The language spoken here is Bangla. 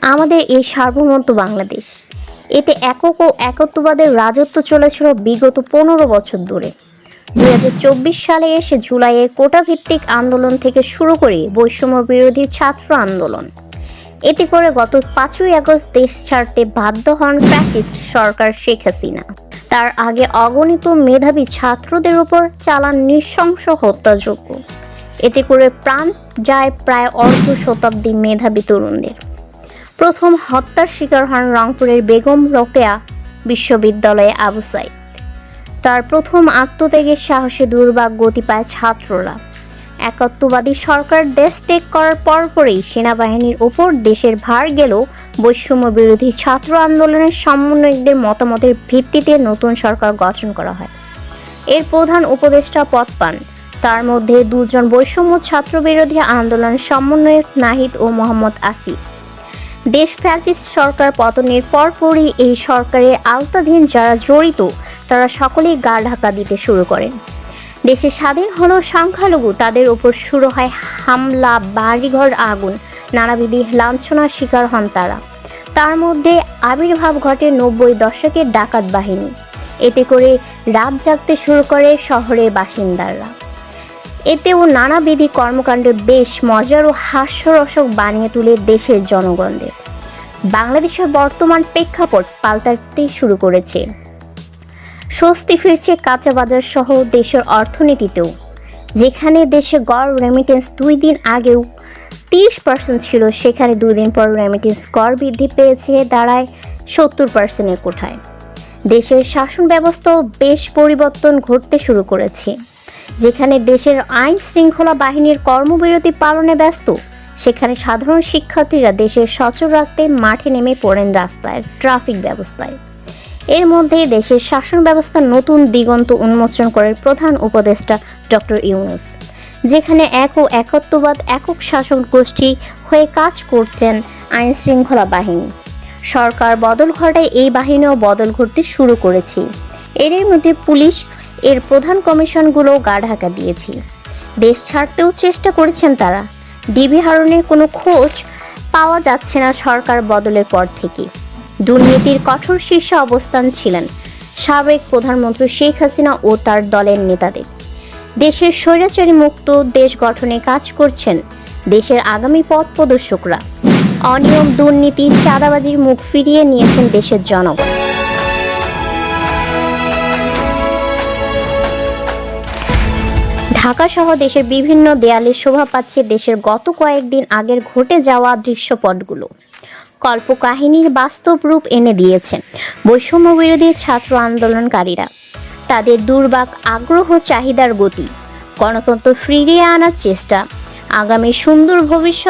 আমাদের এই সার্বভৌমত্ব বাংলাদেশ, এতে একক ও একত্ববাদের রাজত্ব চলেছিল বিগত 15 বছর ধরে। 2024 সালে এসে জুলাইয়ের কোটাভিত্তিক আন্দোলন থেকে শুরু করে বৈষম্য বিরোধী ছাত্র আন্দোলন, এতে করে গত 5ই আগস্ট দেশ ছাড়তে বাধ্য হন ফ্যাসিস্ট সরকার শেখ হাসিনা। তার আগে অগণিত মেধাবী ছাত্রদের উপর চালান নৃশংস হত্যাযজ্ঞ, এতে করে প্রাণ যায় প্রায় অর্ধ শতাব্দী মেধাবী তরুণদের। প্রথম হত্যার শিকার হন রংপুরের বেগম রোকেয়া বিশ্ববিদ্যালয়ে আবু সাইদ। তার প্রথম আত্মত্যাগের সাহসে দুর্বার গতি পায় ছাত্ররা। একাত্মবাদী সরকার দেশ ত্যাগ করার পরপরই সেনাবাহিনীর ওপর দেশের ভার গেলেও বৈষম্য বিরোধী ছাত্র আন্দোলনের সমন্বয়কদের মতামতের ভিত্তিতে নতুন সরকার গঠন করা হয়। এর প্রধান উপদেষ্টা পদ পান তার মধ্যে দুজন বৈষম্য ছাত্র বিরোধী আন্দোলন সমন্বয়ক নাহিদ ও মোহাম্মদ আসিফ। দেশ ফ্যাসিস্ট সরকার পতনের পরপরই এই সরকারের আওতাধীন যারা জড়িত তারা সকলেই গা ঢাকা দিতে শুরু করেন। দেশে স্বাধীন হলেও সংখ্যালঘু তাদের উপর শুরু হয় হামলা, বাড়িঘর আগুন, নানাবিধি লাঞ্ছনার শিকার হন তারা। তার মধ্যে আবির্ভাব ঘটে 90 দশকের ডাকাত বাহিনী। এতে করে রাত জাগতে শুরু করে শহরের বাসিন্দারা। এতেও নানাবিধি কর্মকাণ্ড বেশ মজার ও হাস্যরসক বানিয়ে তুলে দেশের জনগণদের। বাংলাদেশের বর্তমান প্রেক্ষাপট পাল্টাতে শুরু করেছে। স্বস্তি ফিরছে কাঁচা বাজার সহ দেশের অর্থনীতিতেও। যেখানে দেশে গড় রেমিটেন্স 2 দিন আগেও 30% ছিল, সেখানে 2 দিন পর রেমিটেন্স গড় বৃদ্ধি পেয়েছে দাঁড়ায় 70%-এর কোঠায়। দেশের শাসন ব্যবস্থাও বেশ পরিবর্তন ঘটতে শুরু করেছে। যেখানে দেশের আইন শৃঙ্খলা বাহিনীর কর্মবিরতি পালনে ব্যস্ত, সেখানে সাধারণ শিক্ষার্থীরা দেশের সচল রাখতে মাঠে নেমে পড়েন রাস্তায়, ট্রাফিক ব্যবস্থায়। এর মধ্যেই দেশের শাসন ব্যবস্থার নতুন দিগন্ত উন্মোচন করে প্রধান উপদেষ্টা ডক্টর ইউনূস। যেখানে একত্ববাদ একক শাসন গোষ্ঠী হয়ে কাজ করতেন আইন শৃঙ্খলা বাহিনী, সরকার বদল ঘটায় এই বাহিনীও বদল ঘটতে শুরু করেছে। এরই মধ্যে পুলিশ এর প্রধান কমিশনগুলো গা ঢাকা দিয়েছে। দেশ ছাড়তেও চেষ্টা করেছেন তারা। ডিবি হারুনের কোনো খোঁজ পাওয়া যাচ্ছে না সরকার বদলের পর থেকে। দুর্নীতির কঠোর শীর্ষে অবস্থান ছিলেন সাবেক প্রধানমন্ত্রী শেখ হাসিনা ও তার দলের নেতাদের। দেশের স্বৈরাচারী মুক্ত দেশ গঠনে কাজ করছেন দেশের আগামী পথ প্রদর্শকরা। অনিয়ম, দুর্নীতি, চাঁদাবাজির মুখ ফিরিয়ে নিয়েছেন দেশের জনগণ। ঢাকা সহ দেশের বিভিন্ন দেয়ালে শোভা পাচ্ছে দেশের গত কয়েকদিন আগের ঘটে যাওয়া দৃশ্যপটগুলো। কল্পকাহিনীর বাস্তব রূপ এনে দিয়েছেন বৈষম্য বিরোধী ছাত্র আন্দোলনকারীরা। তাদের দুর্বাক আগ্রহ, চাহিদার গতি, গণতন্ত্র ফিরিয়ে আনার চেষ্টা, আগামী সুন্দর ভবিষ্যৎ